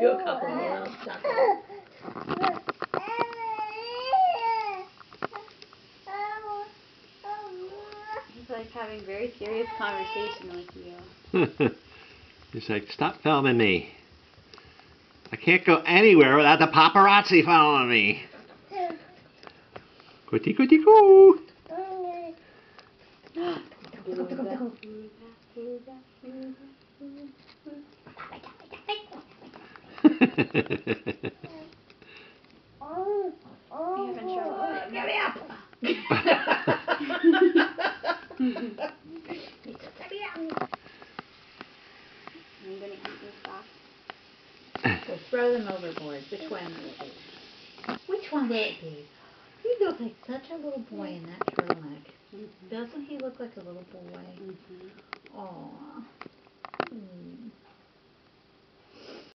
do a couple more. He's like having very serious conversation with you. He's like, stop filming me. I can't go anywhere without the paparazzi following me. Goody goody goo. Get me up! Are you going to eat your socks? We'll throw them overboard. Which one will it be? Which one will it be? He looks like such a little boy in that turtleneck. Doesn't he look like a little boy?